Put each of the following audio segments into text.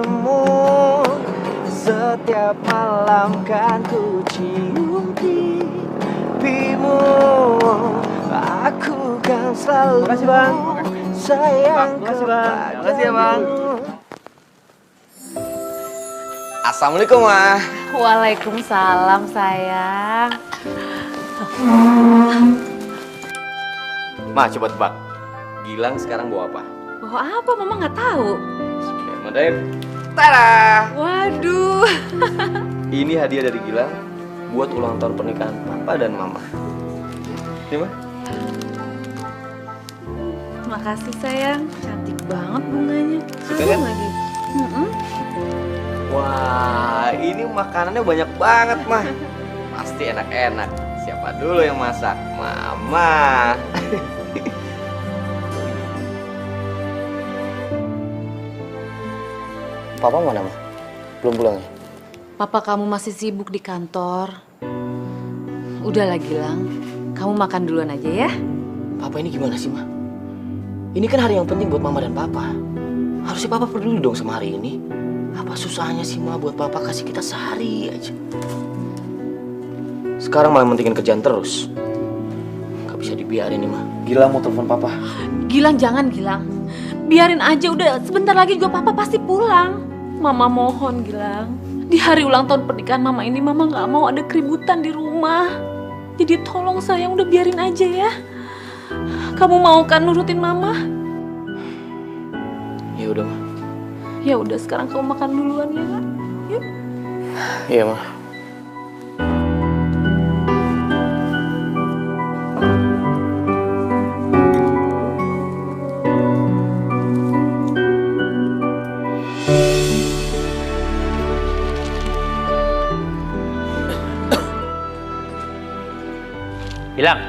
bertemu. Setiap malam kan ku cium pipimu. Aku kan selalu Makasih, Bang. sayang Makasih, Bang. Makasih ya, Bang. Assalamualaikum, Ma. Waalaikumsalam sayang. Ma, coba tebak. Gilang sekarang bawa apa? Bawa apa? Mama nggak tahu. Bismillahirrahmanirrahim. Tada! Waduh. Ini hadiah dari Gilang buat ulang tahun pernikahan Papa dan Mama. Ini, Ma. Makasih sayang. Cantik banget bunganya. Suka kan? Lagi. Wah, ini makanannya banyak banget, Ma. Pasti enak-enak. Siapa dulu yang masak? Mama. Papa mana, Ma? Belum pulang ya? Papa kamu masih sibuk di kantor. Udahlah Gilang, kamu makan duluan aja ya. Papa ini gimana sih, Ma? Ini kan hari yang penting buat Mama dan Papa. Harusnya Papa peduli dong sama hari ini. Apa susahnya sih, Ma, buat Papa kasih kita sehari aja? Sekarang malah mentingin kerjaan terus. Gak bisa dibiarin nih, Ma. Gilang mau telepon Papa. Gilang jangan Gilang. Biarin aja, udah sebentar lagi juga Papa pasti pulang. Mama mohon Gilang. Di hari ulang tahun pernikahan Mama ini Mama nggak mau ada keributan di rumah. Jadi tolong sayang udah biarin aja ya. Kamu mau kan nurutin Mama? Ya udah, Ma. Ya udah sekarang kamu makan duluan ya. Yuk. Iya, Ma. Gilang,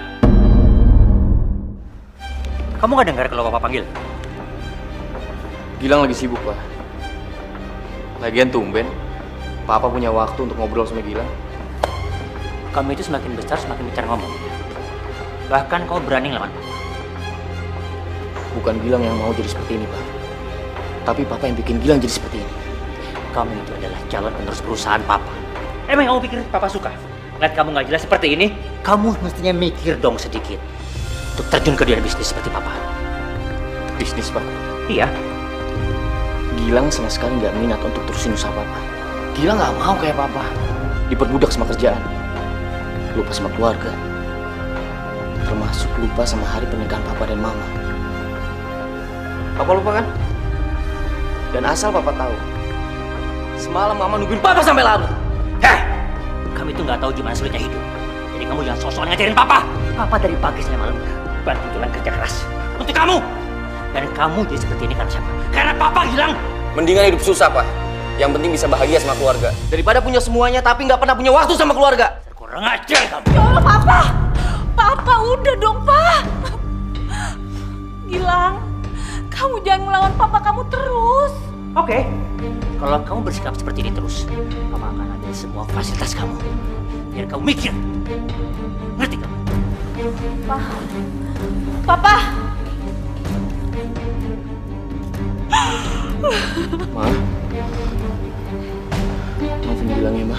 kamu nggak dengar kalau Papa panggil? Gilang lagi sibuk, Pak. Lagian tumben, Papa punya waktu untuk ngobrol sama Gilang. Kamu itu semakin besar semakin bicara ngomong. Bahkan kau berani ngelawan Papa. Bukan Gilang yang mau jadi seperti ini, Pak. Tapi Papa yang bikin Gilang jadi seperti ini. Kamu itu adalah calon penerus perusahaan Papa. Emang kamu pikir Papa suka? Lihat kamu nggak jelas seperti ini, kamu mestinya mikir dong sedikit untuk terjun ke dunia bisnis seperti Papa. Bisnis, Pak. Iya. Gilang sama sekali nggak minat untuk terusin usaha Papa. Gilang nggak mau kayak Papa. Diperbudak sama kerjaan. Lupa sama keluarga. Termasuk lupa sama hari pernikahan Papa dan Mama. Papa lupa kan? Dan asal Papa tahu, semalam Mama nungguin Papa sampai larut. Heh! Kamu itu nggak tahu gimana sulitnya hidup. Jadi kamu jangan sok-sokan ngajarin Papa. Papa dari pagi sampai malam bantu Gilang kerja keras untuk kamu. Dan kamu jadi seperti ini karena siapa? Karena Papa Gilang. Mendingan hidup susah, Pak. Yang penting bisa bahagia sama keluarga. Daripada punya semuanya tapi nggak pernah punya waktu sama keluarga. Kurang ajar kamu. Ya Allah Papa. Papa udah dong Pak. Gilang, kamu jangan melawan Papa kamu terus. Oke. Kalau kamu bersikap seperti ini terus, Papa akan ambil semua fasilitas kamu. Biar kamu mikir. Ngerti kamu? Papa. Ma, maafin Gilang ya, Ma.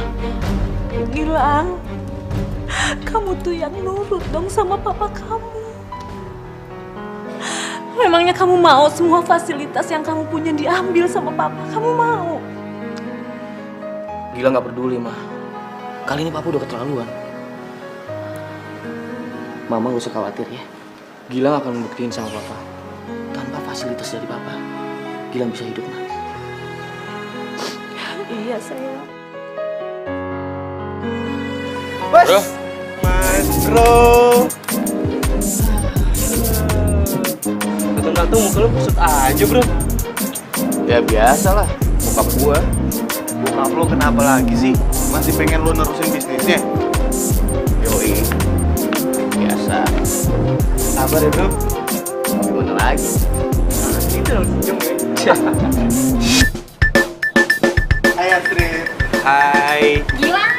Gilang, kamu tuh yang nurut dong sama Papa kamu. Memangnya kamu mau semua fasilitas yang kamu punya diambil sama Papa? Kamu mau? Gilang nggak peduli, Ma. Kali ini Papa udah keterlaluan. Mama gak usah khawatir ya. Gilang akan membuktiin sama Papa. Tanpa fasilitas dari Papa, Gilang bisa hidup, Ma. Iya sayang. Bro. Maestro. Datang-datang muka lu kusut aja, Bro. Ya biasalah, bokap gua. Bokap lo kenapa lagi sih? Masih pengen lo nerusin bisnisnya? Yoi. Biasa. Sabar ya, Bro. Gimana lagi? Nah, gitu dong, senyum ya. Hai Astrid. Hai. Gilang,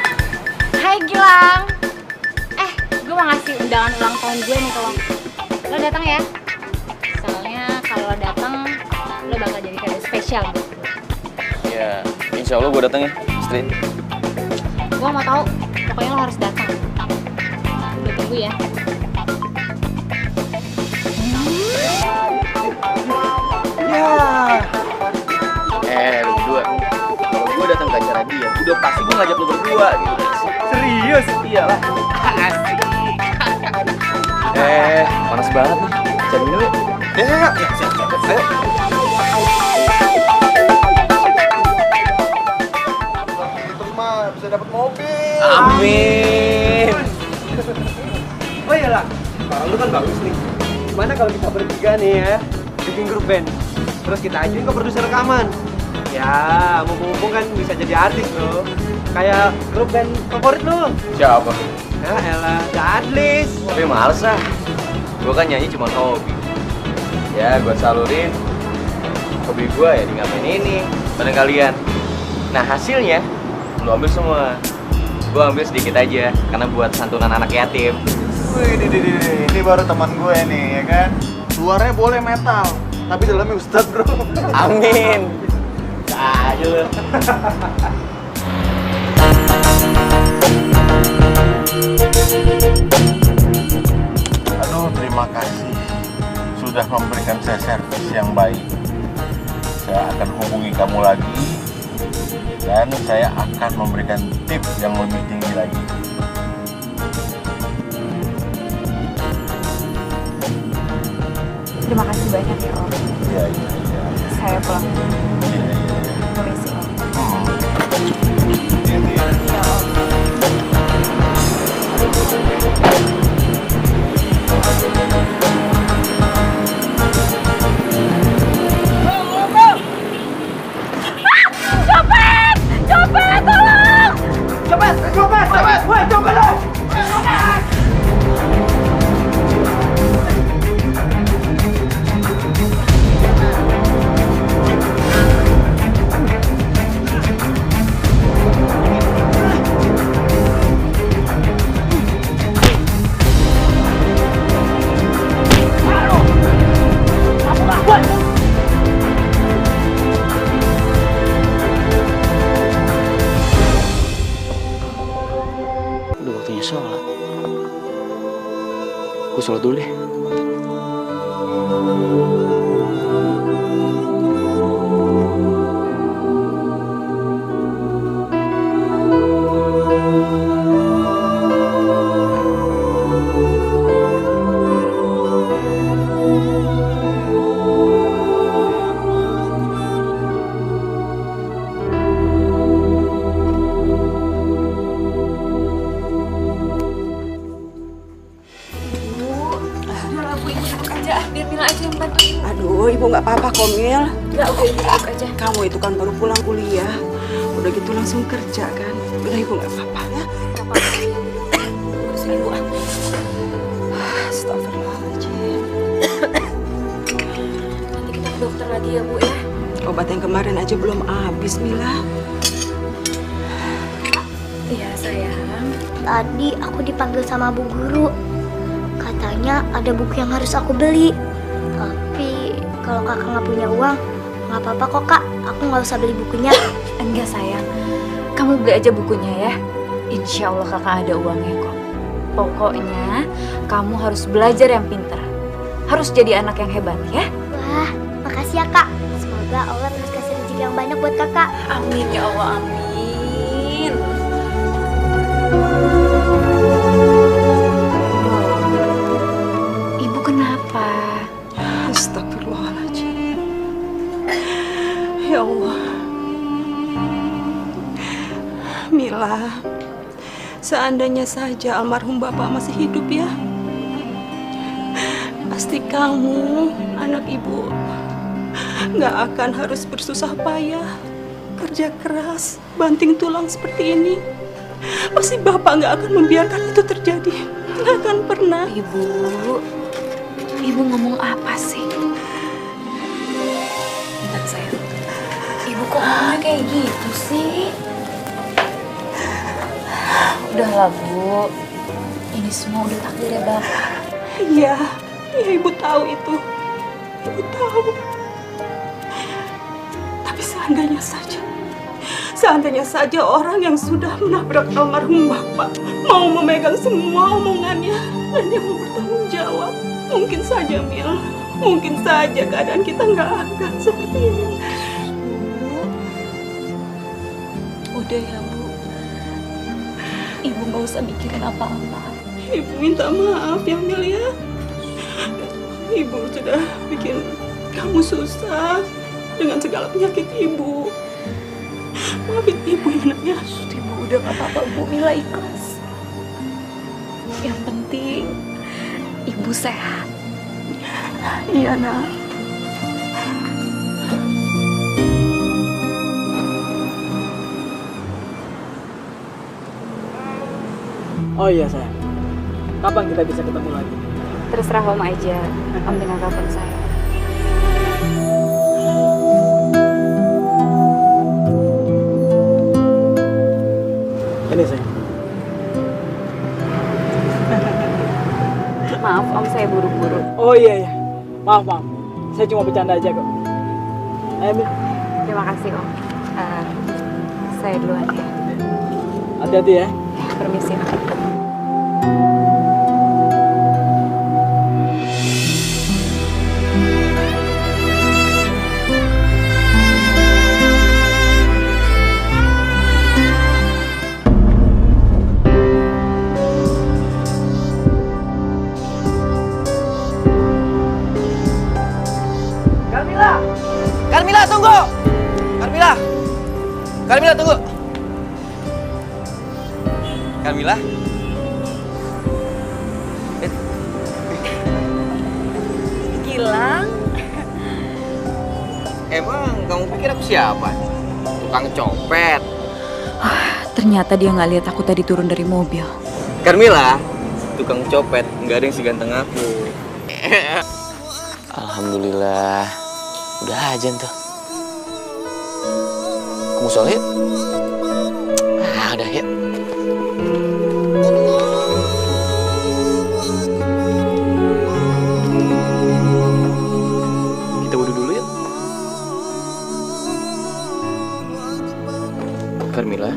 hai Gilang. Gue mau ngasih undangan ulang tahun gue nih ke lo. Lo datang ya. Soalnya kalau lo datang, lo bakal jadi kado spesial buat gue. Ya Ya, insya Allah gue dateng ya, Istri. Gue mau tahu, pokoknya lo harus datang. Gue tunggu ya. Lu berdua. Kalau gue datang ke acara dia, udah pasti gue ngajak lu berdua gitu. Serius? Iyalah. Asik. Panas banget nih. Cari minum yuk. Ya. Ayo. Itu mah bisa dapat mobil. Amin. Oh iyalah, suara lu kan bagus nih. Gimana kalau kita bertiga nih ya, bikin grup band, terus kita ajuin ke produser rekaman. Ya, mumpung-mumpung kan bisa jadi artis lo. Kayak grup band favorit lo. Siapa? Ya elah, The Adlis. Tapi males ah. Gue kan nyanyi cuma hobi. Ya, gue salurin hobi gue ya di ngapain ini bareng kalian. Nah hasilnya lu ambil semua. Gue ambil sedikit aja karena buat santunan anak yatim. Wih, ini baru teman gue nih, ya kan? Luarnya boleh metal, tapi dalamnya ustadz, bro. Amin. Aja lu. Aduh, terima kasih sudah memberikan saya servis yang baik. Saya akan hubungi kamu lagi dan saya akan memberikan tips yang lebih tinggi lagi. Terima kasih banyak ya Om. Iya. Saya pulang dulu. Iya. Permisi Om. Iya. Ya Om. Udah waktunya sholat. Gue sholat dulu deh. Biar Mila aja yang bantuin. Aduh, ibu nggak apa-apa kok, Mil. Enggak, udah ibu duduk aja. Kamu itu kan baru pulang kuliah. Udah gitu langsung kerja kan. Udah ibu nggak apa-apa ya. Urusin ibu. Astagfirullahaladzim. Nanti kita ke dokter lagi ya Bu ya. Obat yang kemarin aja belum habis, Mila. Iya sayang. Tadi aku dipanggil sama Bu Guru. Katanya ada buku yang harus aku beli. Tapi kalau kakak nggak punya uang, nggak apa-apa kok kak. Aku nggak usah beli bukunya. Enggak sayang. Kamu beli aja bukunya ya. Insya Allah kakak ada uangnya kok. Pokoknya kamu harus belajar yang pintar. Harus jadi anak yang hebat ya. Wah, makasih ya kak. Semoga Allah terus kasih rezeki yang banyak buat kakak. Amin ya Allah, amin. Ibu kenapa? Astagfirullahaladzim. Ya Allah. Mila, seandainya saja almarhum bapak masih hidup ya, pasti kamu, anak ibu, nggak akan harus bersusah payah, kerja keras, banting tulang seperti ini. Pasti bapak nggak akan membiarkan itu terjadi. Nggak akan pernah. Ibu ngomong apa sih? Bentar sayang. Ibu kok ngomongnya kayak gitu sih? Udahlah Bu, ini semua udah takdirnya Bapak. Iya, ibu tahu itu. Ibu tahu. Tapi seandainya saja Seandainya saja orang yang sudah menabrak almarhum Bapak mau memegang semua omongannya dan yang mau bertanggung jawab, mungkin saja Mil, mungkin saja keadaan kita nggak akan seperti ini. Udah ya Bu, Ibu nggak usah mikirin apa-apa. Ibu minta maaf ya Mil ya. Ibu sudah bikin kamu susah dengan segala penyakit Ibu. Maafin Ibu ya nak ya. Ibu udah gak apa-apa Bu, Mila ikhlas. Yang penting Ibu sehat. Iya nak. Oh iya sayang, kapan kita bisa ketemu lagi? Terserah Om aja, Om tinggal telepon saya. Ini sayang. Maaf Om, saya buru-buru. Oh iya iya, maaf maaf, saya cuma bercanda aja kok. Ayo Mil, Terima kasih Om. Saya duluan ya. hati-hati ya. Permisi. Carmila, tunggu! Carmila! Carmila, tunggu! Carmila? Gilang, Emang kamu pikir aku siapa? Tukang copet. Ternyata dia nggak lihat aku tadi turun dari mobil. Carmila, tukang copet, nggak ada yang seganteng aku. Alhamdulillah, udah aja tuh. Kamu sholat yuk? Ah, udah yuk. Kita wudhu dulu yuk. Carmila.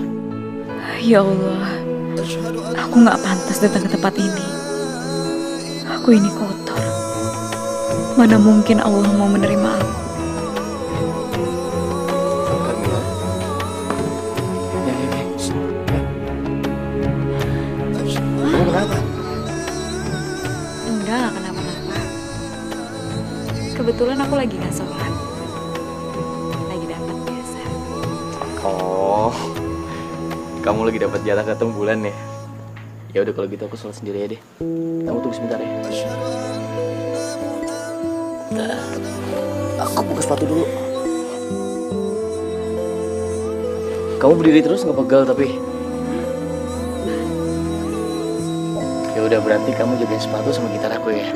Ya Allah, aku nggak pantas datang ke tempat ini. Aku ini kotor. Mana mungkin Allah mau menerima aku. Carmila. Kamu kenapa? Enggak kenapa-napa. Kebetulan aku lagi nggak sholat. Lagi dapat biasa. Oh, kamu lagi dapat jatah ketemu bulan ya? Ya udah kalau gitu aku sholat sendiri ya deh. Kamu tunggu sebentar ya. Aku buka sepatu dulu. Kamu berdiri terus nggak pegal tapi. Ya udah berarti kamu jagain sepatu sama gitar aku ya.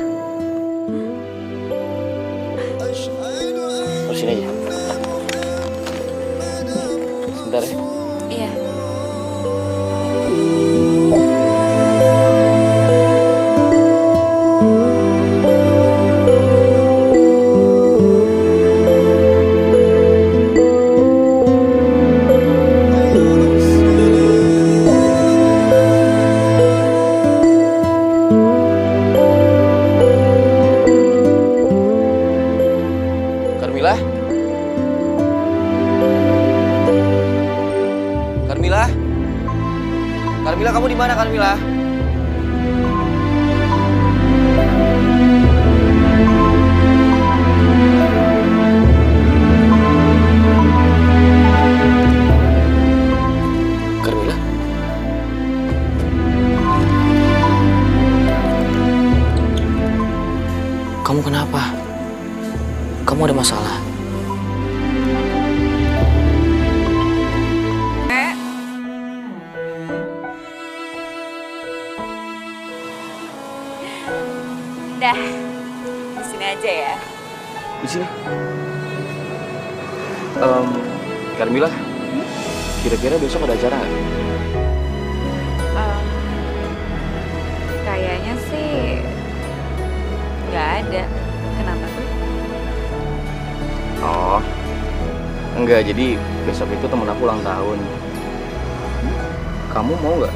Terus sini aja. Sebentar ya. Iya. Carmila? Carmila? Carmila, kamu di mana, Carmila? Carmila? Kamu kenapa? Kamu ada masalah? Dah, di sini aja ya. Di sini. Carmila, kira-kira besok ada acara nggak? Kayaknya sih nggak ada. Kenapa tuh? Oh, Enggak, jadi besok itu temen aku ulang tahun. Kamu mau nggak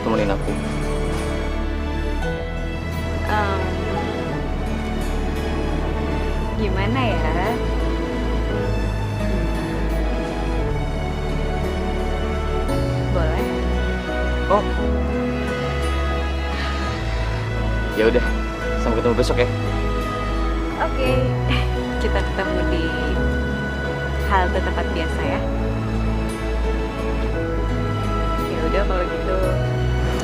temenin aku? Gimana ya? Boleh? Oh. Ya udah, sampai ketemu besok ya. Oke. Kita ketemu di halte tempat biasa ya. Ya udah kalau gitu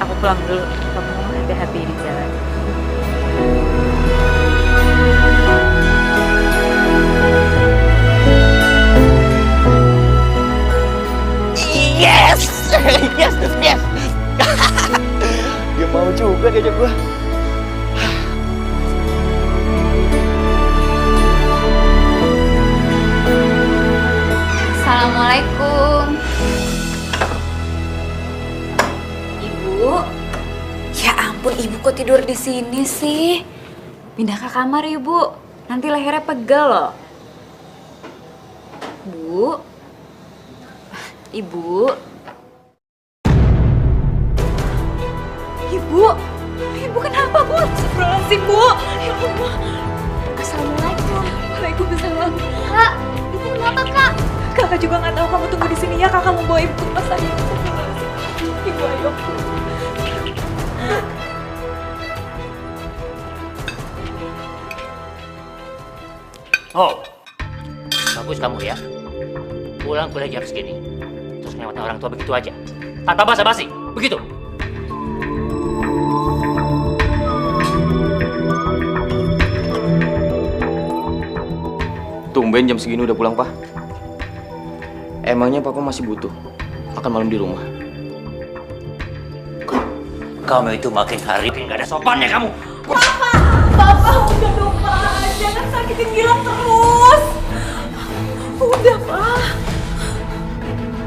aku pulang dulu. Kamu hati-hati di jalan. Yes! Yes! Yes! Dia mau juga diajak gua. Assalamualaikum. Ibu. Ya ampun, Ibu kok tidur di sini sih? Pindah ke kamar, Ibu. Nanti lehernya pegel loh. Bu. Ibu. Ibu. Ibu kenapa, Bu? Astagfirullahaladzim, Bu. Ya Allah. Assalamualaikum. Waalaikumsalam. Kak, ibu kenapa kak? Kakak juga nggak tahu, kamu tunggu di sini ya. Kakak mau bawa Ibu ke rumah sakit. Ibu ayo. Oh, bagus kamu ya. Pulang kuliah jam segini, terus ngelewatin orang tua begitu aja. Tanpa basa-basi, begitu. Tumben jam segini udah pulang, Pak. Emangnya Papa masih butuh makan malam di rumah? Kamu itu makin hari makin gak ada sopannya kamu. Bapak udah dong Pak, jangan sakitin Gilang terus. Udah Pak.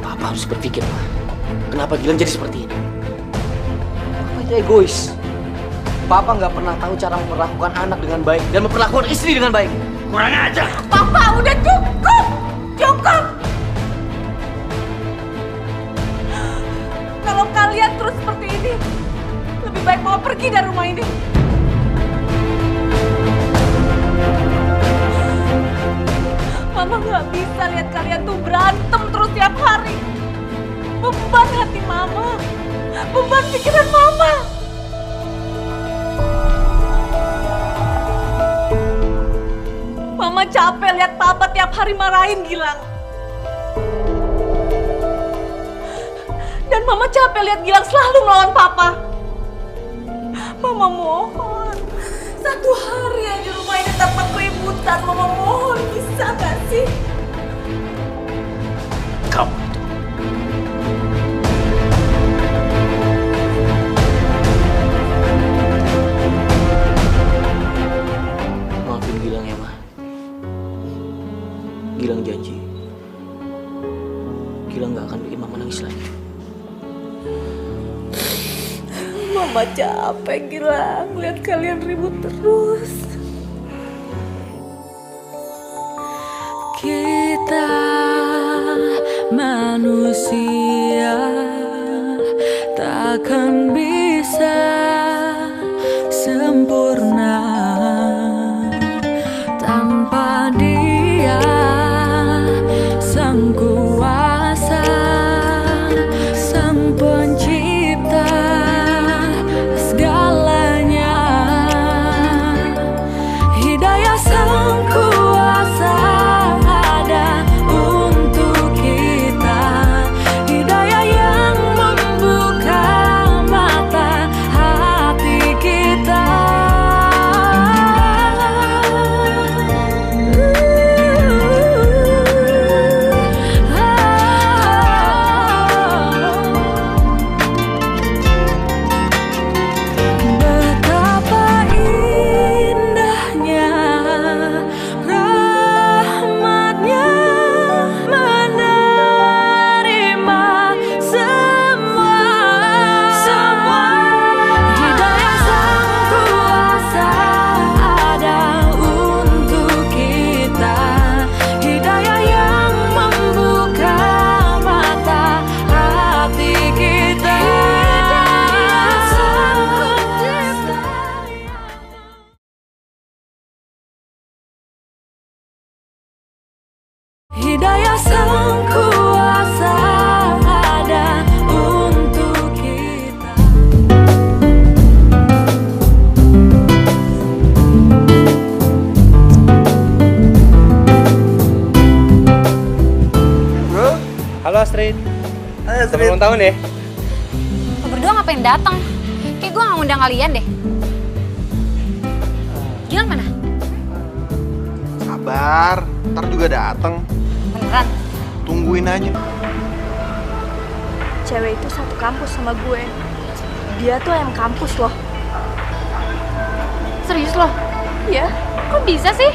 Papa harus berpikir, Pak. Kenapa Gilang jadi seperti ini? Papa itu egois. Papa nggak pernah tahu cara memperlakukan anak dengan baik dan memperlakukan istri dengan baik. Kurang aja. Papa udah cukup. Cukup. Kalau kalian terus seperti ini, lebih baik Mama pergi dari rumah ini. Mama nggak bisa lihat kalian tuh berantem terus tiap hari. Beban hati Mama, beban pikiran Mama. Mama capek lihat Papa tiap hari marahin Gilang. Dan Mama capek lihat Gilang selalu melawan Papa. Mama mohon, satu hari aja rumah ini tanpa keributan. Mama mohon, bisa gak sih? Kamu itu. Maafin Gilang ya, Ma. Gilang janji. Gilang gak akan bikin Mama nangis lagi. Mama capek Gilang, lihat kalian ribut terus. Kita manusia takkan bisa sempurna tanpa Dia Sang Kuasa, Sang Pencipta segalanya. Hidayah Sang Kuasa ada untuk kita, hidayah yang membuka sang kuasa ada untuk kita. Bro, halo Astrid. Selamat ulang tahun ya. Lo berdua ngapain datang? Kayak gue gak ngundang kalian deh. Gilang mana? Sabar, ntar juga dateng. Beneran? Tungguin aja. Cewek itu satu kampus sama gue. Dia tuh ayam kampus loh. Serius lo? Iya. Kok bisa sih?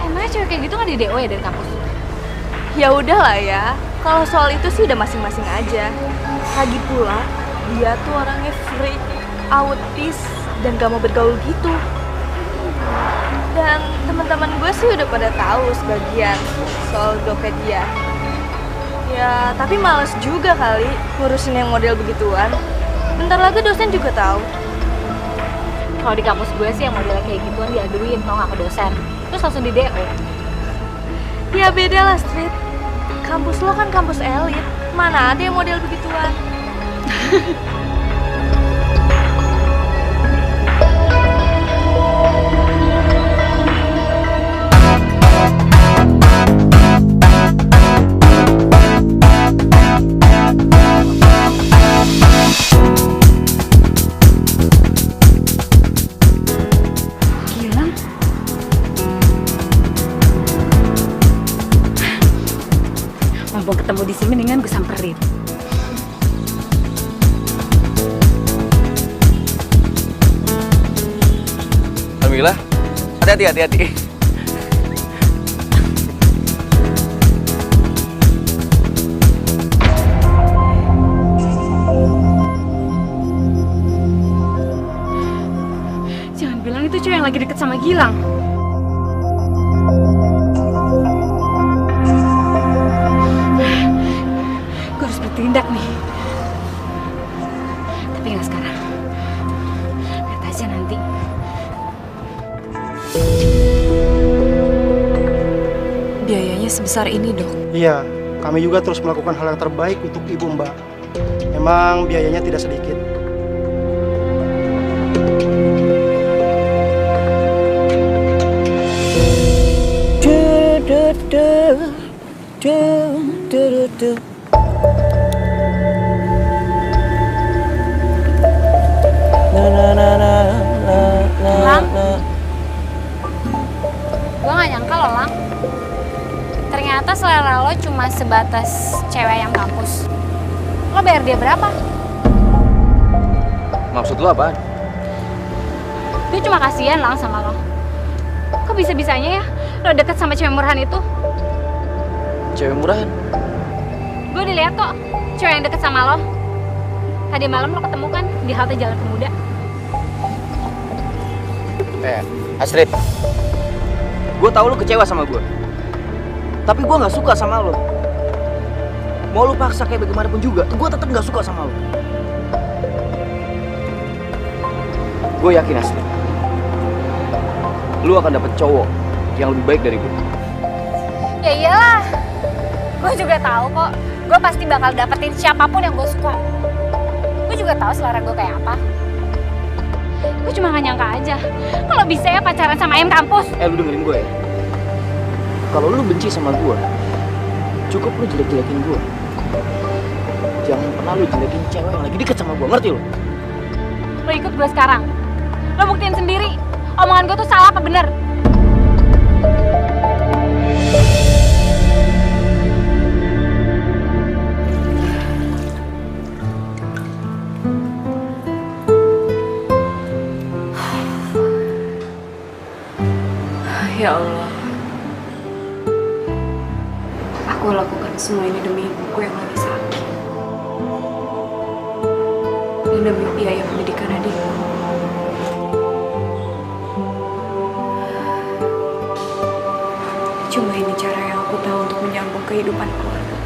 Emangnya cewek kayak gitu gak di DO ya dari kampus? Ya udahlah ya. Kalau soal itu sih udah masing-masing aja. Lagi pula, dia tuh orangnya freak, autis, dan gak mau bergaul gitu. Dan teman-teman gue sih udah pada tahu sebagian soal dompet dia. Ya, tapi males juga kali ngurusin yang model begituan. Bentar lagi dosen juga tahu. Kalau di kampus gue sih yang modelnya kayak gituan diaduin tau gak ke dosen. Terus langsung di DO. Ya beda lah, Street. Kampus lo kan kampus elit. Mana ada yang model begituan? Gilang? Mumpung ketemu di sini, mendingan gue samperin. Alhamdulillah. Hati-hati. Jangan bilang itu cewek yang lagi deket sama Gilang. Gue harus bertindak nih. Tapi nggak sekarang. Lihat aja nanti. Biayanya sebesar ini, Dok. Iya, kami juga terus melakukan hal yang terbaik untuk Ibu Mbak. Memang biayanya tidak sedikit. Lang? Gue gak nyangka loh, Lang. Ternyata selera lo cuma sebatas cewek yang kampus. Lo bayar dia berapa? Maksud lu apaan? Gue cuma kasihan, Lang, sama lo. Kok bisa-bisanya ya lo deket sama cewek murahan itu? Cewek murahan? Gue udah lihat kok cewek yang deket sama lo. Tadi malam lo ketemu kan di halte Jalan Pemuda. Astrid, gue tahu lu kecewa sama gue. Tapi gue nggak suka sama lo. Mau lu paksa kayak bagaimanapun juga, gue tetap nggak suka sama lo. Gue yakin Astrid, lu akan dapet cowok yang lebih baik dari gue. Ya iyalah, gue juga tahu kok. Gue pasti bakal dapetin siapapun yang gue suka. Gue juga tahu selera gue kayak apa. Gue cuma gak nyangka aja kalau bisa ya pacaran sama ayam kampus. Lu dengerin gue ya. Kalau lu benci sama gue, cukup lu jelek-jelekin gue. Jangan pernah lu jelekin cewek yang lagi deket sama gue, ngerti lo? Lo ikut gue sekarang. Lo buktiin sendiri, omongan gue tuh salah apa bener? Ya Allah, aku lakukan semua ini demi ibuku yang lagi sakit dan demi biaya pendidikan adikku. Cuma ini cara yang aku tahu untuk menyambung kehidupan keluarga.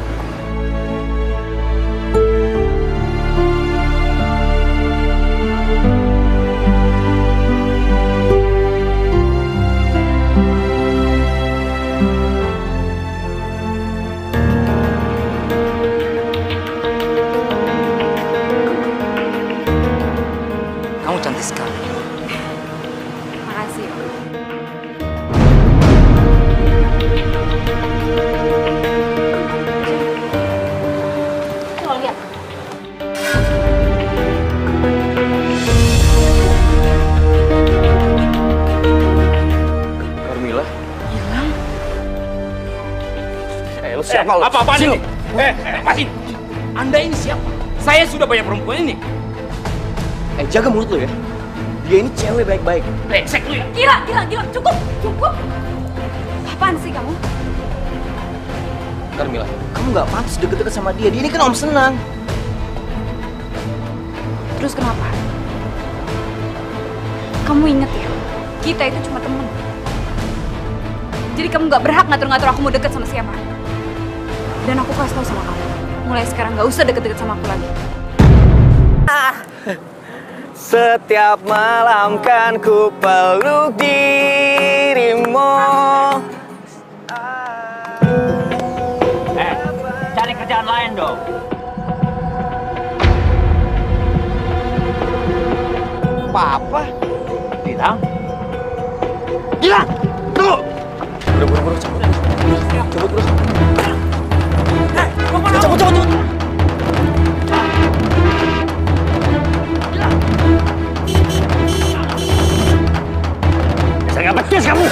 Siapa lo? Apa-apaan ini? Lepasin! Anda ini siapa? Saya sudah banyak perempuan ini. Jaga mulut lo ya. Dia ini cewek baik-baik. Brengsek lu ya? Gila, cukup. Apaan sih kamu? Carmilla, kamu nggak pantas deket-deket sama dia. Dia ini kan om senang. Terus kenapa? Kamu inget ya, kita itu cuma temen. Jadi kamu nggak berhak ngatur-ngatur aku mau deket sama siapa. Dan aku kasih tau sama kamu, mulai sekarang nggak usah deket-deket sama aku lagi. Setiap malam kan ku peluk dirimu. Cari kerjaan lain dong. Papa? Gilang? Tunggu! Buru-buru, cabut. Cabut. Saya nggak becus kamu.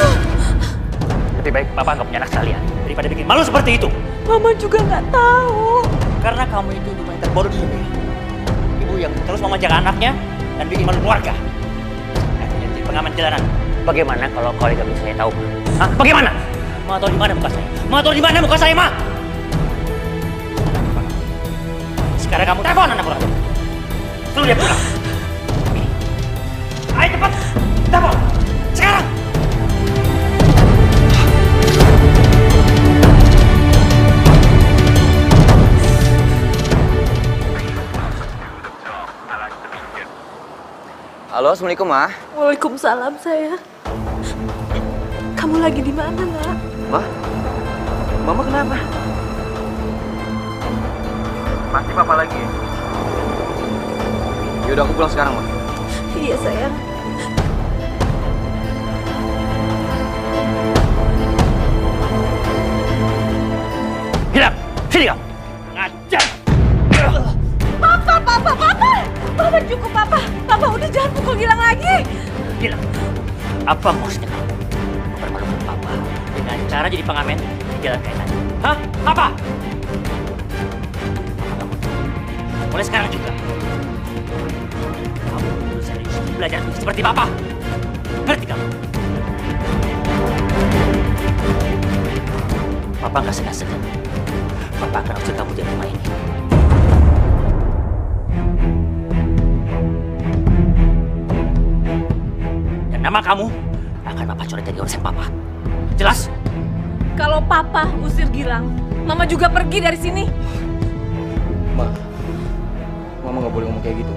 Lebih baik Papa nggak punya anak sekalian daripada bikin malu seperti itu. Mama juga nggak tahu. Karena kamu itu ibu yang terbodoh di dunia. Ibu yang terus memanjakan anaknya dan bikin malu keluarga. Jadi pengaman jalanan. Bagaimana kalau kolega saya tahu? Hah? Bagaimana? Mau tahu di mana muka saya? Mau tahu di mana muka saya, Ma? Sekarang kamu telepon anak orang. Suruh dia pulang. Ayo cepat, telepon. Sekarang. Halo, assalamualaikum, Ma. Waalaikumsalam, sayang. Kamu lagi di mana, Nak? Ma? Mama kenapa? Pasti Papa lagi. Yaudah, aku pulang sekarang, Ma. Iya, sayang. Hilang, sini kamu. Ngajar. Papa cukup, Papa. Papa udah jangan pukul Gilang lagi. Gilang, apa maksudnya kamu mempermalukan Papa dengan cara jadi pengamen di jalan kayak tadi? Hah? Apa? Mulai sekarang juga, kamu harus serius belajar seperti Papa. Ngerti kamu? Papa nggak segan-segan. Papa akan usir kamu dari rumah ini. Nama kamu akan Papa coret dari urusan Papa. Jelas? Kalau Papa usir Gilang, Mama juga pergi dari sini. Mama nggak boleh ngomong kayak gitu.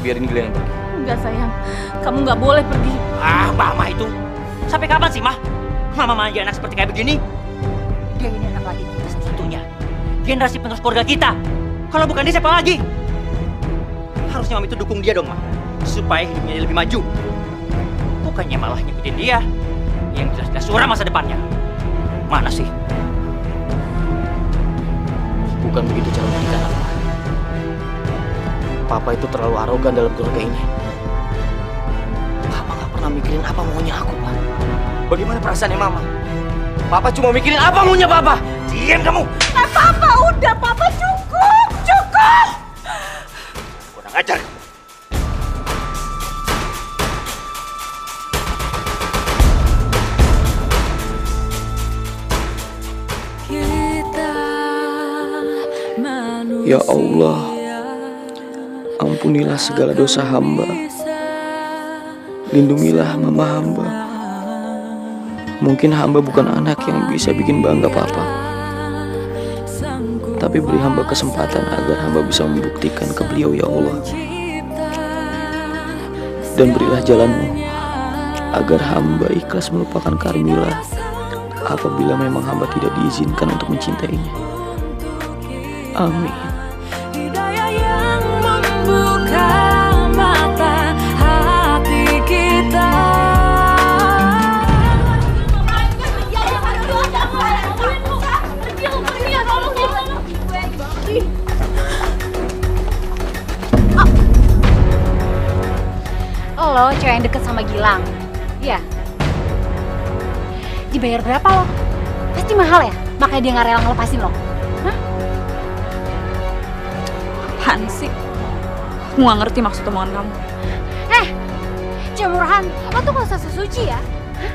Biarin Gilang yang pergi. Enggak, sayang. Kamu nggak boleh pergi. Mama itu. Sampai kapan sih, Ma? Mama manja anak seperti kayak begini? Dia ini anak lagi kita satu-satunya. Generasi penerus keluarga kita. Kalau bukan dia, siapa lagi? Harusnya Mama itu dukung dia dong, Ma. Supaya hidupnya lebih maju. Bukannya malah ngikutin dia yang jelas-jelas suram masa depannya. Mana sih? Bukan begitu cara mendidik anak. Papa itu terlalu arogan dalam keluarga ini. Papa nggak pernah mikirin apa maunya aku, Pak. Bagaimana perasaannya Mama? Papa cuma mikirin apa maunya Papa. Diam kamu. Papa udah, Papa cukup. Kurang ajar. Ya Allah, ampunilah segala dosa hamba. Lindungilah mama hamba. Mungkin hamba bukan anak yang bisa bikin bangga Papa. Tapi beri hamba kesempatan agar hamba bisa membuktikan ke beliau, ya Allah. Dan berilah jalanmu agar hamba ikhlas melupakan Carmilla apabila memang hamba tidak diizinkan untuk mencintainya. Amin. Hidayah yang membuka mata hati kita. Lo cewek yang deket sama Gilang. Iya. Dibayar berapa lo? Pasti mahal ya? makanya dia nggak rela ngelepasin lo. Hah? Apaan sih? Aku nggak ngerti maksud omongan kamu. Cewek murahan, lo tuh gak usah sesuci ya. Hah?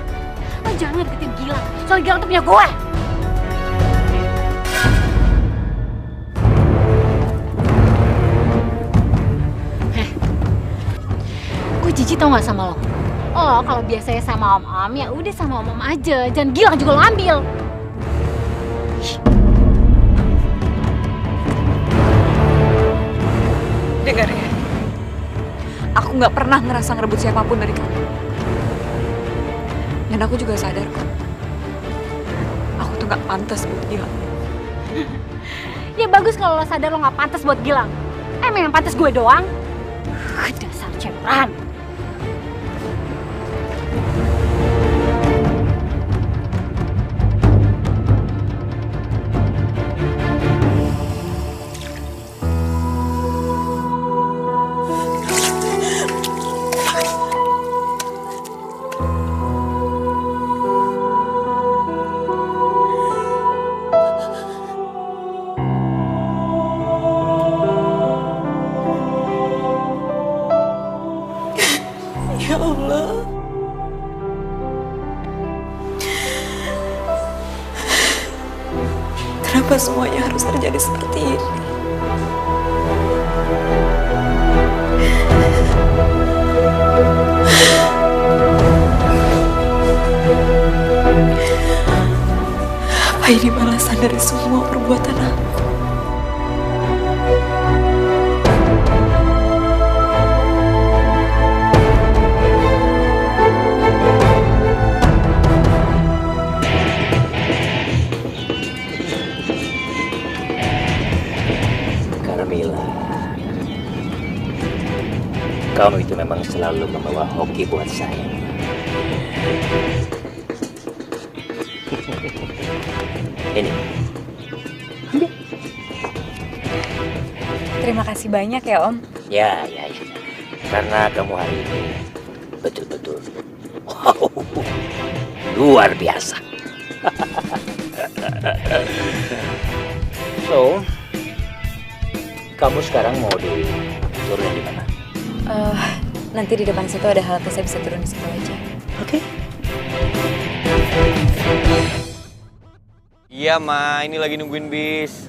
Lo jangan deketin Gilang, soalnya Gilang tuh punya gue. Gue jijik tau gak sama lo? Lo kalau biasanya sama om-om ya udah sama om-om aja, jangan Gilang juga lo ambil. Dengar ya, aku nggak pernah ngerasa ngerebut siapapun dari kamu. Dan aku juga sadar kok, aku tuh nggak pantas buat Gilang. Ya bagus kalau lo sadar lo gak pantas buat Gilang. Emang yang pantas gue doang? Dasar cewek murahan. Ya Allah. Kenapa semuanya harus terjadi seperti ini? Apa ini balasan dari semua perbuatan aku? Kamu itu memang selalu membawa hoki buat saya. Ini. Terima kasih banyak ya Om. Ya. Karena kamu hari ini betul-betul wow, luar biasa. So, kamu sekarang mau diturunin di mana? Nanti di depan situ ada halte, saya bisa turun di situ aja. Oke. Iya, Ma. Ini lagi nungguin bis.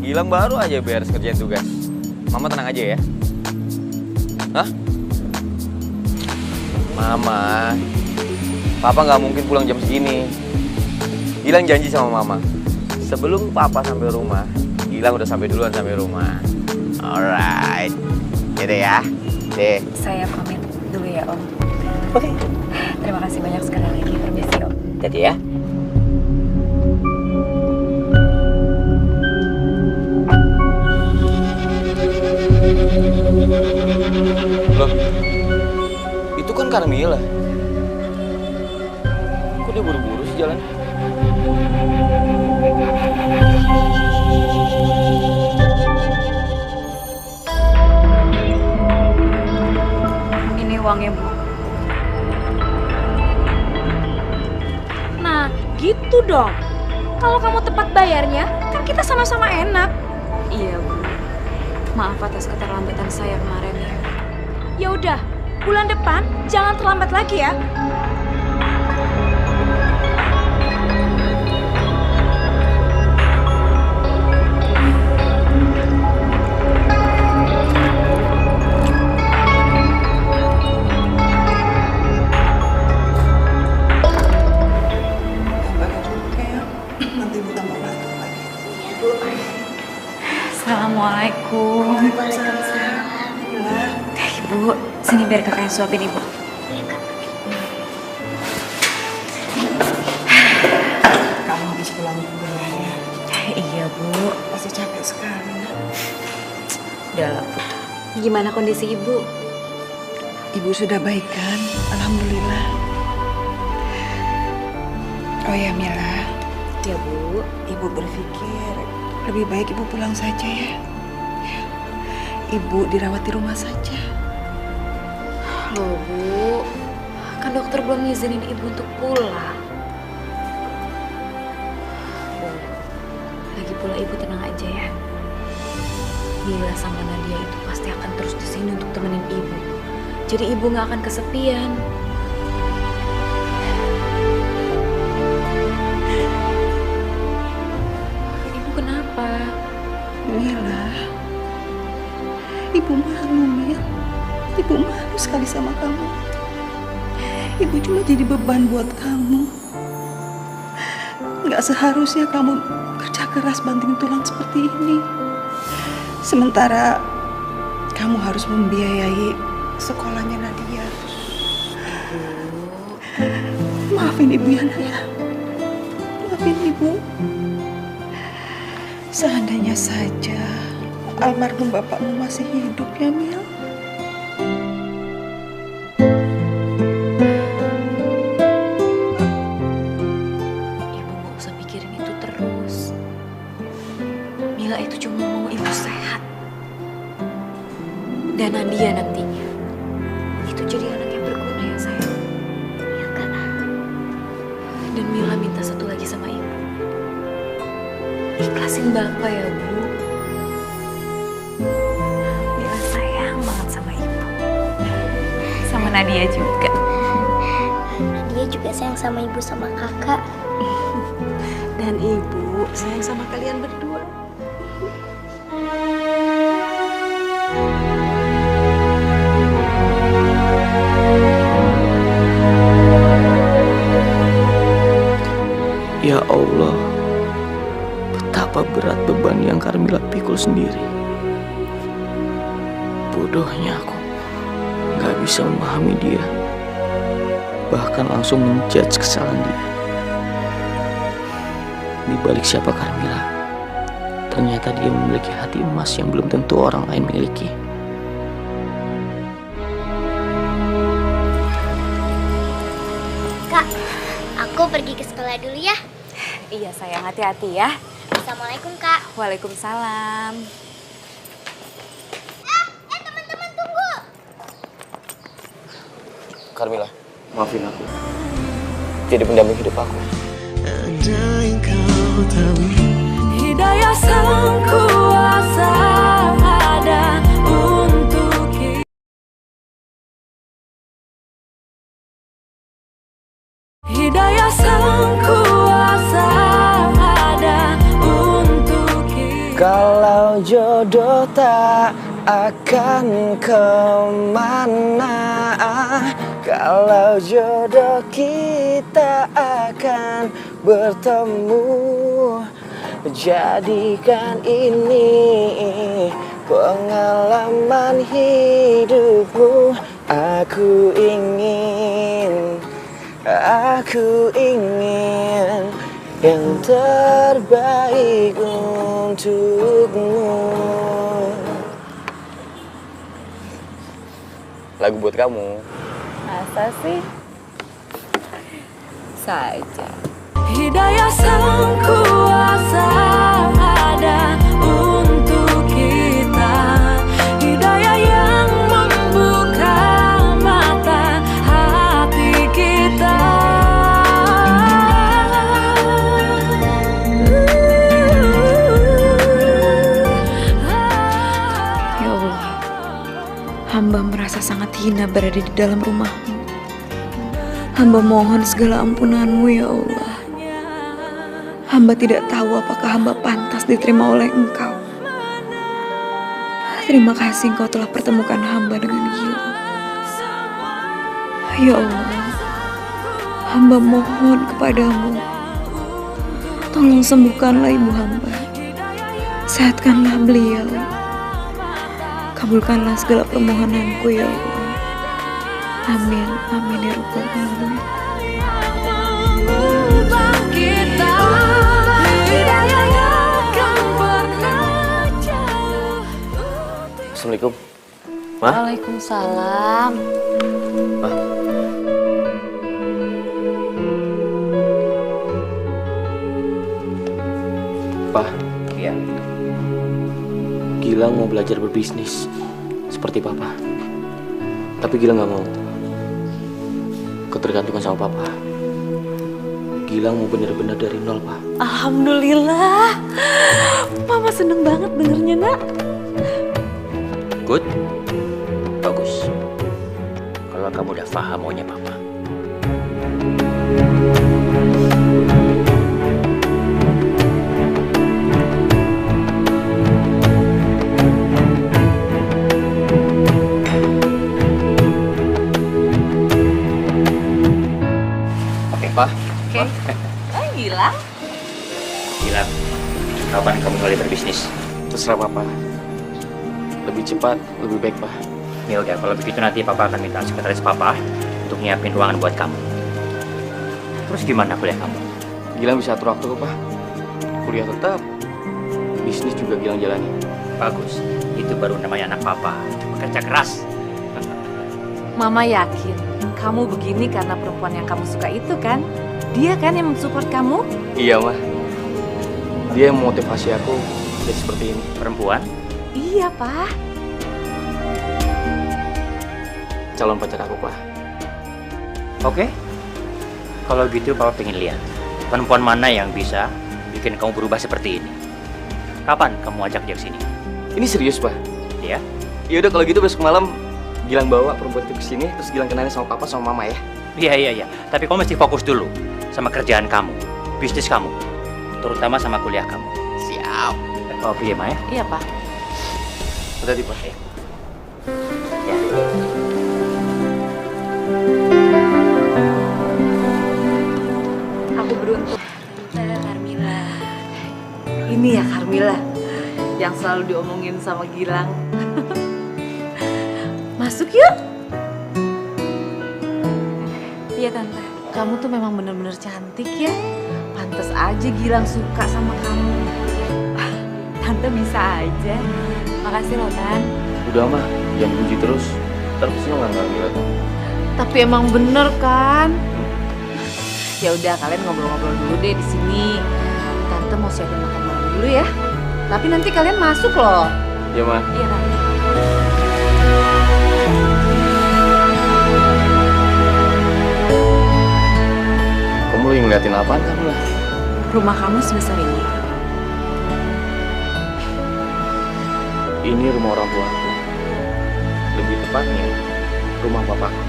Gilang baru aja beres kerjaan tugas. Mama tenang aja ya. Hah? Mama, Papa nggak mungkin pulang jam segini. Gilang janji sama Mama. Sebelum Papa sampai rumah, Gilang udah sampai duluan sampai rumah. Alright. Yaudah ya. Deh. Saya pamit dulu ya Om. Oke. Terima kasih banyak sekali lagi. Permisi Om. Jadi ya. Loh, itu kan Carmilla. Kok dia buru-buru sih jalan? Ini uangnya Bu. Nah, gitu dong. Kalau kamu tepat bayarnya, kan kita sama-sama enak. Iya Bu. Maaf atas keterlambatan saya kemarin ya. Ya udah, bulan depan jangan terlambat lagi ya. Assalamualaikum. Ibu, sini biar kakak yang suapin Ibu. Kamu habis pulang kuliah ya? Iya Bu. Pasti capek sekali. Udah lah Bu. Gimana kondisi Ibu? Ibu sudah baik kan? Alhamdulillah. Oh ya Mila. Ya Bu. Ibu berpikir lebih baik Ibu pulang saja ya. Ibu dirawat di rumah saja. Loh Bu, kan dokter belum ngizinin Ibu untuk pulang. Lagi pula ibu tenang aja ya. Mila sama Nadia itu pasti akan terus di sini untuk temenin ibu. Jadi ibu nggak akan kesepian. Ibu kenapa? Mila, ibu malu, Mil. Ibu malu sekali sama kamu. Ibu cuma jadi beban buat kamu. Nggak seharusnya kamu kerja keras banting tulang seperti ini. Sementara kamu harus membiayai sekolahnya Nadia. Maafin ibu ya, Naya. Maafin ibu. Seandainya saja almarhum bapakmu masih hidup ya, Mil. Ibu nggak usah pikirin itu terus. Mila itu cuma mau ibu sehat. Dan Nadia nantinya itu jadi anak yang berguna ya sayang. Ya Kak. Dan Mila minta satu lagi sama ibu. Ikhlasin Bapak ya Bu. Mila sayang banget sama ibu. Sama Nadia juga. Nadia juga sayang sama ibu sama kakak. Dan ibu sayang sama kalian berdua. Ya Allah, betapa berat beban yang Karmila pikul sendiri. Bodohnya aku, gak bisa memahami dia. Bahkan langsung menjudge kesalahan dia. Di balik siapa Karmila, ternyata dia memiliki hati emas yang belum tentu orang lain miliki. Kak, aku pergi ke sekolah dulu ya. Iya sayang, hati-hati ya. Assalamualaikum Kak. Waalaikumsalam. Teman-teman tunggu. Karmila, maafin aku. Jadi pendamping hidup aku. Ada yang kau tahu, hidayah sang kuasa ada untuk kita. Hidayah sang kuasa ada untuk kita. Kalau jodoh tak akan kemana, kalau jodoh kita akan bertemu, jadikan ini pengalaman hidupmu. Aku ingin yang terbaik untukmu. Lagu buat kamu. Masa sih? Saja. Hidayah sang kuasa ada untuk kita. Hidayah yang membuka mata hati kita. Ya Allah, hamba merasa sangat hina berada di dalam rumahmu. Hamba mohon segala ampunan-Mu ya Allah. Hamba tidak tahu apakah hamba pantas diterima oleh Engkau. Terima kasih Engkau telah pertemukan hamba dengan Gilang. Ya Allah, hamba mohon kepadamu, tolong sembuhkanlah ibu hamba. Sehatkanlah beliau. Kabulkanlah segala permohonanku ya Allah. Amin, amin ya Rabbal alamin. Assalamualaikum. Ma? Waalaikumsalam. Ma? Pa? Iya. Gilang mau belajar berbisnis seperti Papa. Tapi Gilang gak mau ketergantungan sama Papa. Gilang mau benar-benar dari nol, Pak. Alhamdulillah. banget dengernya, Nak. Good. Bagus. Kalau kamu udah paham maunya papa. Oke, Pak. Oke. Gilang. Gilang, kapan kamu mulai berbisnis? Terserah papa. Lebih cepat, lebih baik, Pak. Ya udah, kalau begitu nanti papa akan minta sekretaris papa untuk nyiapin ruangan buat kamu. Terus gimana kuliah kamu? Gilang bisa atur waktu, Pak. Kuliah tetap, bisnis juga Gilang jalani. Bagus, itu baru namanya anak papa. Bekerja keras. Mama yakin kamu begini karena perempuan yang kamu suka itu kan? Dia kan yang mensupport kamu? Iya, Ma. Dia yang memotivasi aku jadi seperti ini. Perempuan? Iya, Pak. Calon pacar aku, Pak. Oke. Kalau gitu papa pengen lihat perempuan mana yang bisa bikin kamu berubah seperti ini. Kapan kamu ajak dia ke sini? Ini serius, Pak? Iya. Ya udah kalau gitu besok malam Gilang bawa perempuan itu ke sini, terus Gilang kenalin sama papa sama mama ya. Iya. Tapi kamu mesti fokus dulu sama kerjaan kamu, bisnis kamu, terutama sama kuliah kamu. Siap. Oh, iya, Ma ya? Iya, Pak. Hati-hati, Pak. Ya. Aku beruntung. Carmila. Ini ya Carmila yang selalu diomongin sama Gilang. Masuk yuk. Iya, Tante. Kamu tuh memang bener-bener cantik ya. Pantes aja Gilang suka sama kamu. Tante bisa aja. Makasih loh, Tan. Udah, mah, jangan puji terus. Terusnya nggak ngeliat. Tapi emang bener kan? Ya udah, kalian ngobrol-ngobrol dulu deh di sini. Tante mau siapin makan malam dulu ya. Tapi nanti kalian masuk loh. Iya, Ma. Iya, Tante. Kamu lagi ngeliatin apaan kamu lah? Rumah kamu sebesar ini. Ini rumah orang tuaku. Lebih tepatnya, rumah papaku.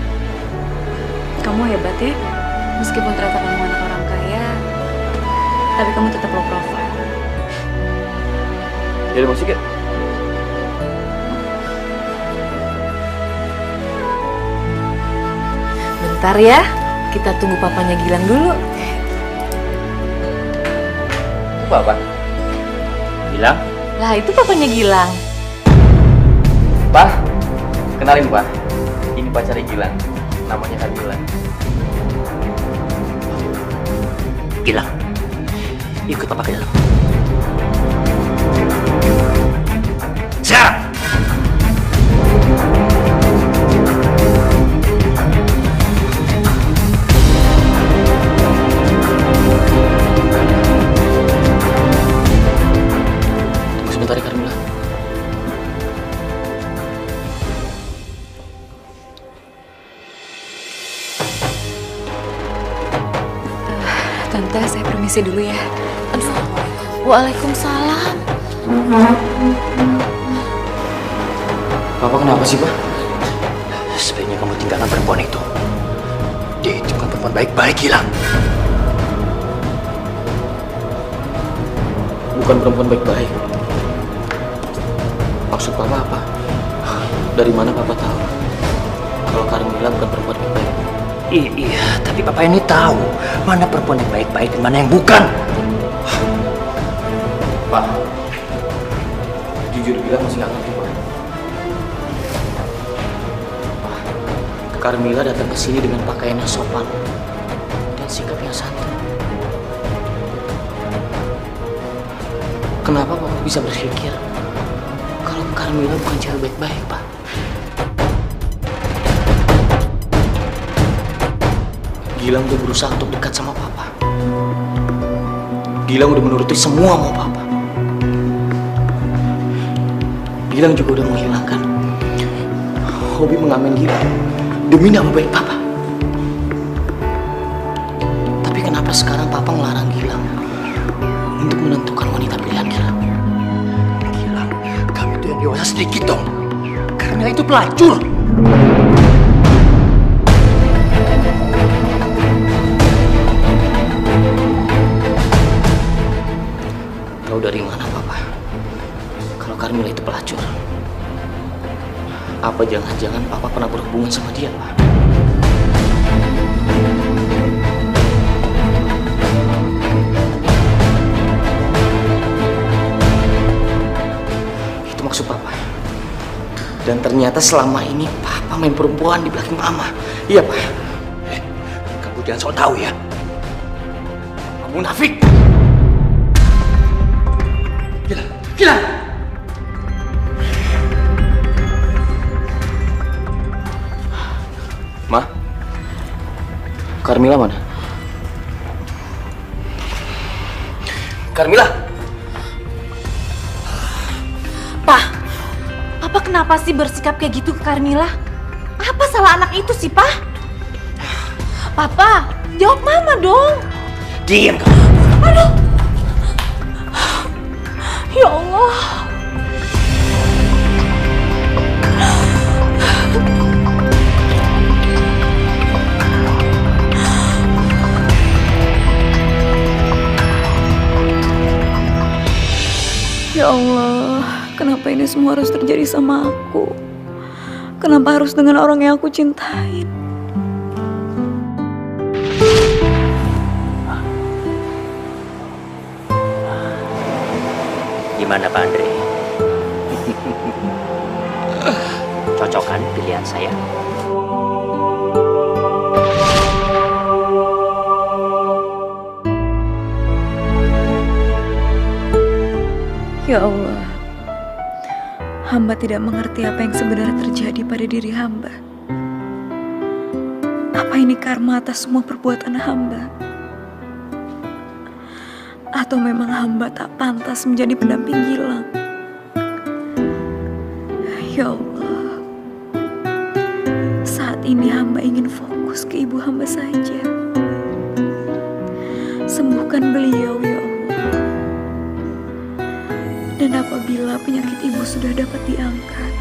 Kamu hebat ya. Meskipun ternyata kamu anak orang kaya, tapi kamu tetap low profile. Ya udah masuk ya. Bentar ya, kita tunggu papanya Gilang dulu. Itu papa? Gilang? Lah, itu papanya Gilang. Pak, kenalin, Pak. Ini pacarnya Gilang. Namanya Carmila. Gilang, ikut papa ke dalam. Siap! Tunggu sebentar ya, Carmila. Tante, saya permisi dulu ya. Aduh, waalaikumsalam. Papa kenapa sih, Pak? Sebaiknya kamu tinggalkan perempuan itu. Dia itu bukan perempuan baik-baik, Gilang. Bukan perempuan baik-baik. Maksud Papa apa? Dari mana Papa tahu kalau Carmila bukan perempuan baik-baik? Iya, tapi papa ini tahu mana perempuan yang baik-baik dan mana yang bukan. Pak, jujur bilang masih nggak ngerti, Pak. Pak, Carmila datang ke sini dengan pakaian yang sopan dan sikap yang santun. Kenapa Papa bisa berpikir kalau Carmila bukan cewek baik-baik, Pak? Gilang udah berusaha untuk dekat sama Papa. Gilang udah menuruti semua mau Papa. Gilang juga udah menghilangkan hobi mengamen Gilang demi nama baik Papa. Tapi kenapa sekarang Papa ngelarang Gilang untuk menentukan wanita pilihan Gilang? sedikit dong. Karena itu pelacur. Tahu dari mana Papa? Kalau Carmila itu pelacur. Apa jangan-jangan Papa pernah berhubungan sama dia, Pak? Itu maksud Papa. Dan ternyata selama ini Papa main perempuan di belakang Mama. Iya, Pak. Kamu jangan sok tahu ya. Kamu munafik. Gila. Ma, Carmila mana? Carmila! Papa kenapa sih bersikap kayak gitu ke Carmila? Apa salah anak itu sih, Pak? Papa, jawab Mama dong. Diam kamu. Aduh. Ya Allah. Ya Allah, kenapa ini semua harus terjadi sama aku? Kenapa harus dengan orang yang aku cintain? Gimana Pak Andre? Cocok kan pilihan saya? Ya Allah, hamba tidak mengerti apa yang sebenarnya terjadi pada diri hamba. Apa ini karma atas semua perbuatan hamba? Atau memang hamba tak pantas menjadi pendamping Gilang? Ya Allah, saat ini hamba ingin fokus ke ibu hamba saja. Sembuhkan beliau, ya Allah. Dan apabila penyakit ibu sudah dapat diangkat,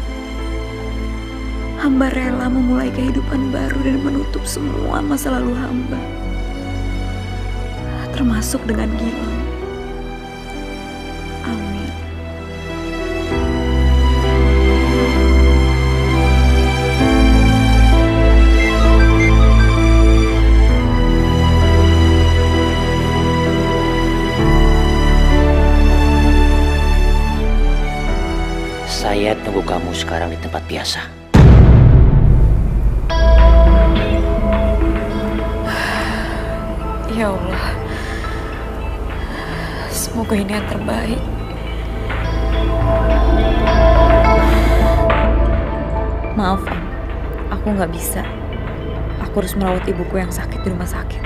hamba rela memulai kehidupan baru dan menutup semua masa lalu hamba, termasuk dengan Gilang. Amin. Saya tunggu kamu sekarang di tempat biasa. Ya Allah, semoga ini yang terbaik. Maaf, Om. Aku nggak bisa. Aku harus merawat ibuku yang sakit di rumah sakit.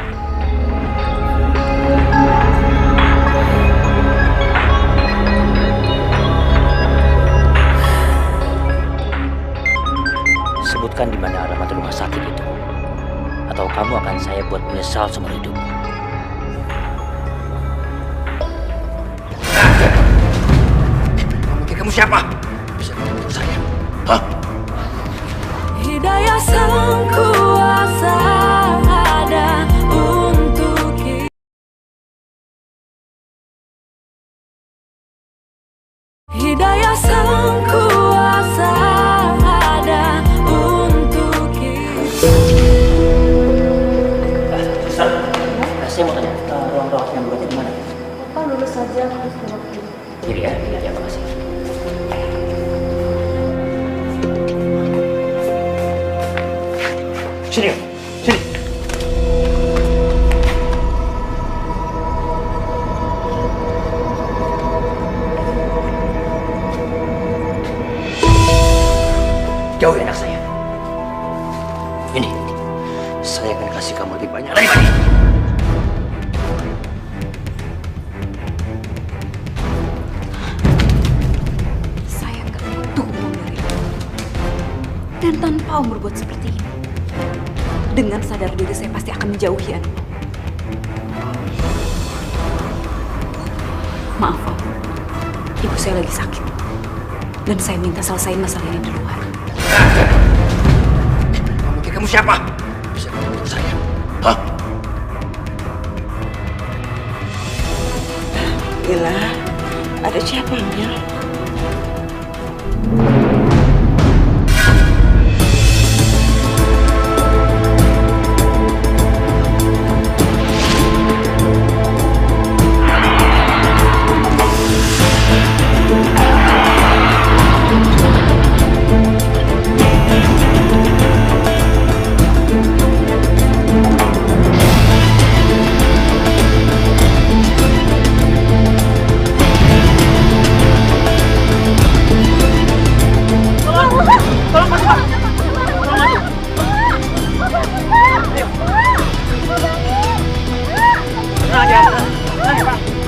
Sebutkan di mana alamat rumah sakit itu, atau kamu akan saya buat menyesal seumur hidup. Kamu siapa? Bisa membunuh saya? Hah? Hidayah sang kuasa ada untuk kita. Hidayah sang kuasa ada untuk kita. Saya mau tanya, ruang rawat yang berarti di mana? Pak lurus saja terus belok kiri. Kiri ya, ya makasih. Sini, sini. Jauhi anak saya. Ini, saya akan kasih kamu lebih banyak lagi. Saya nggak butuh uang dari Om. Dan tanpa Om berbuat seperti ini, dengan sadar diri saya pasti akan menjauhi Om. Maaf Om, ibu saya lagi sakit. Dan saya minta selesaiin masalah ini di luar. Kamu pikir kamu siapa? Bisa menurut saya? Hah? Mila, ada siapa, Mil?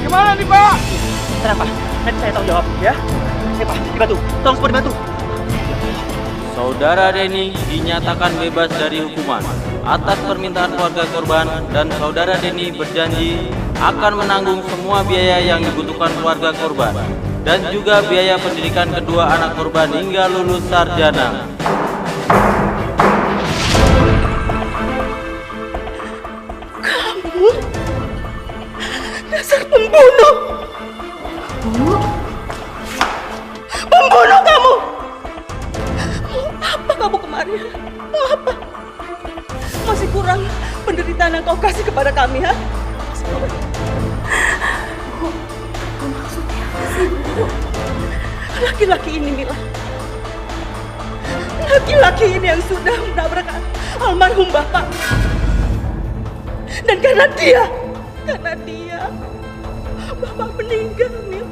Gimana nih, Pak? Tenang, Pak. Nanti saya tanggung jawab, ya. Pak, dibantu. Tolong semua dibantu. Saudara Denny dinyatakan bebas dari hukuman atas permintaan keluarga korban dan saudara Denny berjanji akan menanggung semua biaya yang dibutuhkan keluarga korban dan juga biaya pendidikan kedua anak korban hingga lulus sarjana. Kamu dasar pembunuh! Pembunuh kamu! Apa kamu kemarin? Mau apa? Masih kurang penderitaan yang kau kasih kepada kami, ha? Masih kurang. Bu, maksudnya apa sih, Bu? Laki-laki ini, Mila. Laki-laki ini yang sudah menabrak almarhum Bapak. Dan karena dia, Bapak meninggal, Mil.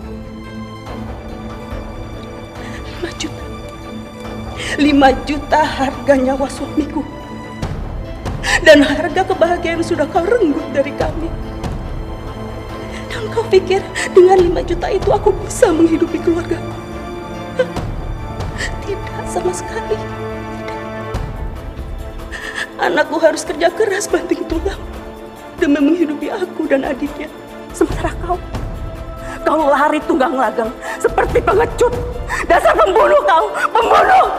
5 juta harga nyawa suamiku. Dan harga kebahagiaan sudah kau renggut dari kami. Dan kau pikir dengan 5 juta itu aku bisa menghidupi keluarga? Tidak sama sekali. Tidak. Anakku harus kerja keras banting tulang demi menghidupi aku dan adiknya. Sementara kau lari tunggang langgang seperti pengecut. Dasar pembunuh kau, pembunuh!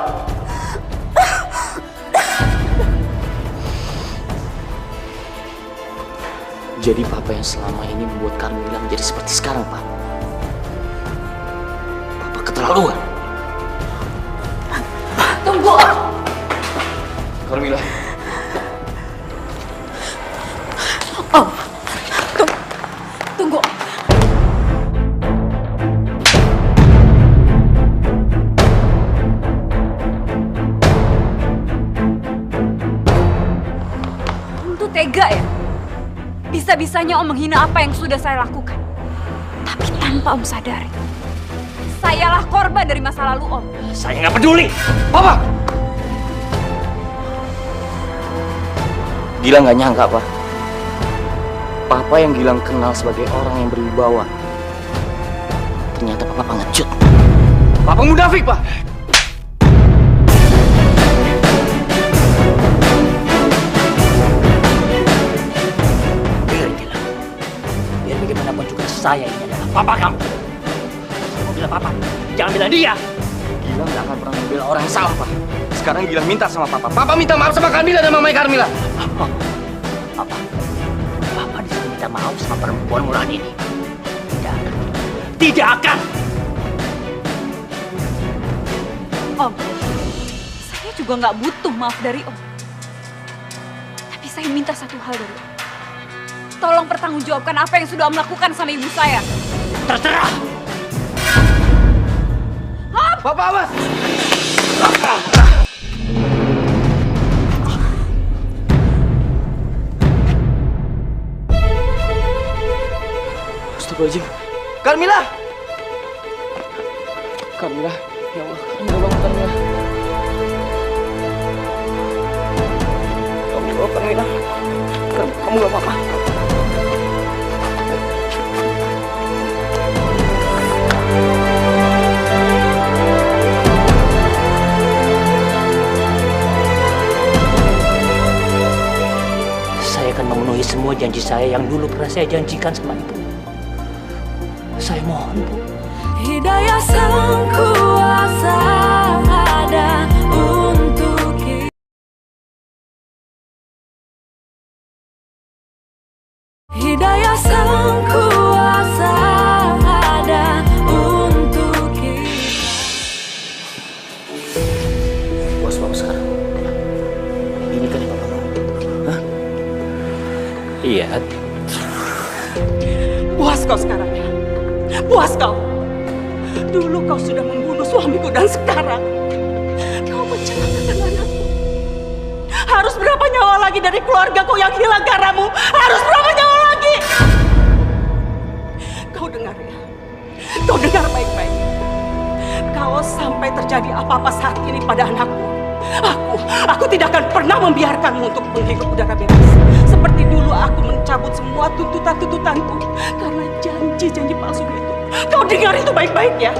Jadi Papa yang selama ini membuat Carmila menjadi seperti sekarang, Pak. Papa keterlaluan. Tunggu! Carmila. Oh, tunggu. Om tuh tega ya? Bisa-bisanya Om menghina apa yang sudah saya lakukan. Tapi tanpa Om sadari, sayalah korban dari masa lalu Om. Saya nggak peduli. Papa! Gilang nggak nyangka, Pak. Papa yang Gilang kenal sebagai orang yang berwibawa, ternyata Papa pengecut. Papa munafik, Pak. Biar bagaimanapun juga saya ini adalah papa kamu. Kamu bilang papa, jangan bilang dia. Gilang nggak akan pernah membela orang yang salah, Pak. Sekarang Gilang minta sama Papa. Papa minta maaf sama Carmila dan mamanya Carmila. Papa disuruh minta maaf sama perempuan murahan ini. Tidak akan. Tidak akan. Om, saya juga nggak butuh maaf dari Om. Tapi saya minta satu hal dari Om. Tolong pertanggungjawabkan apa yang sudah Om lakukan sama ibu saya. Terserah. Papa, awas! Astagfirullahaladzim. Carmila! Carmila, ya Allah, Carmila bangun, Carmila. Carmila, kamu gak apa-apa. Saya akan memenuhi semua janji saya yang dulu pernah saya janjikan sama ibu. Saya mohon, Bu. Hidayah Sang Kuasa sang kuasa ada untuk kita. Puas Papa sekarang? Ini kan yang Papa mau. Hah? Iya. Puas kau sekarang ya? Puas kau? Dulu kau sudah membunuh suamiku dan sekarang kau mencelakakan anakku. Harus berapa nyawa lagi dari keluargaku yang hilang karenamu? Harus berapa nyawa lagi? Kau dengar ya? Kau dengar baik-baik. Kalau sampai terjadi apa-apa saat ini pada anakku, aku tidak akan pernah membiarkanmu untuk menghirup udara bebas. Seperti dulu aku mencabut semua tuntutan-tuntutanku karena janji-janji palsu itu. Kau dengar itu baik-baik ya?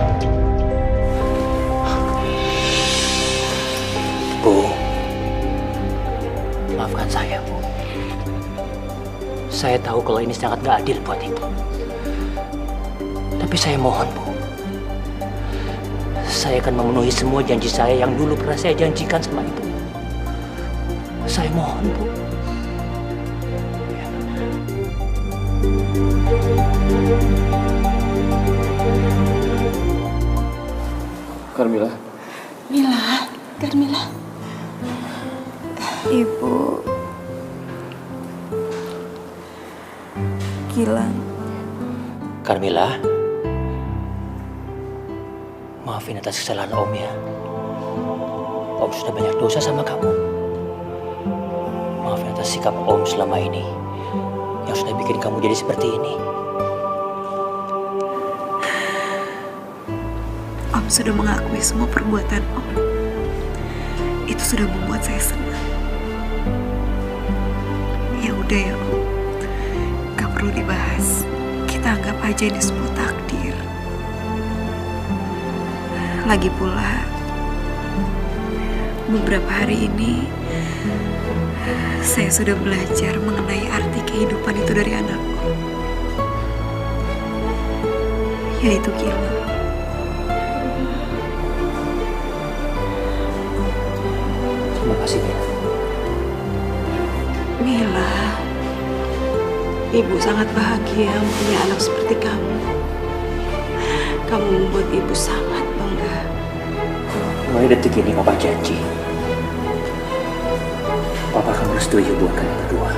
Bu, maafkan saya, Bu. Saya tahu kalau ini sangat gak adil buat Ibu. Tapi saya mohon, Bu. Saya akan memenuhi semua janji saya yang dulu pernah saya janjikan sama Ibu. Saya mohon, Bu. Carmila. Mila, Carmila. Ibu, Gilang. Carmila, maafin atas kesalahan Om ya. Om sudah banyak dosa sama kamu. Maafin atas sikap Om selama ini yang sudah bikin kamu jadi seperti ini. Om sudah mengakui semua perbuatan Om. Itu sudah membuat saya senang. Ya udah ya Om, gak perlu dibahas. Kita anggap aja ini semua takdir. Lagi pula, beberapa hari ini saya sudah belajar mengenai arti kehidupan itu dari anakku, yaitu Gilang. Terima kasih, Mila. Mila, Ibu sangat bahagia punya anak seperti kamu. Kamu membuat Ibu sangat bangga. Mulai detik ini Papa janji, Papa akan bersetuju buat kalian berdua.